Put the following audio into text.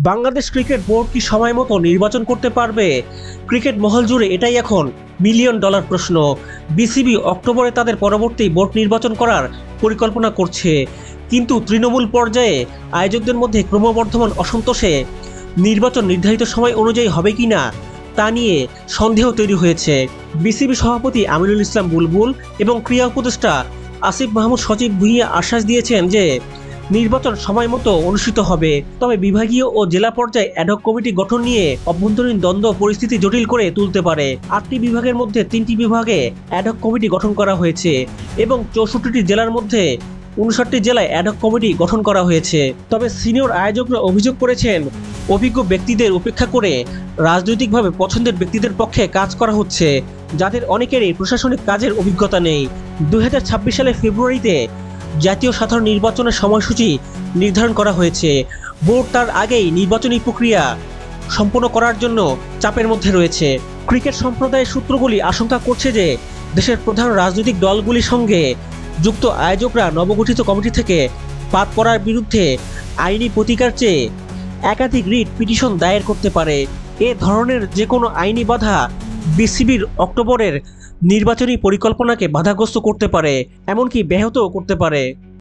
Bangladesh cricket board কি সময় মতো নির্বাচন করতে পারবে? ক্রিকেট মহল জুড়ে এটাই এখন মিলিয়ন ডলার প্রশ্ন। বিসিবি অক্টোবরে তাদের পরবর্তী বোর্ড নির্বাচন করার পরিকল্পনা করছে, কিন্তু তৃণমূল পর্যায়ে আয়োজকদের মধ্যে ক্রমবর্ধমান অসন্তোষে নির্বাচন নির্ধারিত সময় অনুযায়ী হবে কিনা তা নিয়ে সন্দেহ তৈরি হয়েছে। বিসিবি সভাপতি আমিনুল ইসলাম বুলবুল এবং ক্রীড়া উপদেষ্টা আসিফ মাহমুদ সজীব ভুঁইয়া আশ্বাস দিয়েছেন যে নির্বাচন সময় মতো অনুষ্ঠিত হবে। তবে বিভাগীয় ও জেলা পর্যায়ে অ্যাডহক কমিটি গঠন নিয়ে অভ্যন্তরীণ দ্বন্দ্ব পরিস্থিতি জটিল করে তুলতে পারে। 8টি বিভাগের মধ্যে 3টি বিভাগে অ্যাডহক কমিটি গঠন করা হয়েছে এবং 64টি জেলার মধ্যে 59টি জেলায় অ্যাডহক কমিটি গঠন করা হয়েছে। তবে সিনিয়র আয়োজকরা অভিযোগ করেছেন, অভিজ্ঞ ব্যক্তিদের উপেক্ষা করে রাজনৈতিকভাবে পছন্দের ব্যক্তিদের পক্ষে কাজ করা হচ্ছে, যাদের অনেকেরই প্রশাসনিক কাজের অভিজ্ঞতা নেই। 2026 সালের ফেব্রুয়ারিতে জাতীয় সাধারণ নির্বাচনের সময়সূচি নির্ধারণ করা হয়েছে। বোর্ড তার আগেই নির্বাচনী প্রক্রিয়া সম্পন্ন করার জন্য চাপের মধ্যে রয়েছে। ক্রিকেট সম্প্রদায়ের সূত্রগুলি আশঙ্কা করছে যে দেশের প্রধান রাজনৈতিক দলগুলির সঙ্গে যুক্ত আয়োজকরা নবগঠিত কমিটি থেকে বাদ পড়ার বিরুদ্ধে আইনি প্রতিকার চেয়ে একাধিক রিট পিটিশন দায়ের করতে পারে। এ ধরনের যে কোনো আইনি বাধা বিসিবির অক্টোবরের নির্বাচনী পরিকল্পনাকে বাধাগ্রস্ত করতে পারে, এমনকি ব্যাহত করতে পারে।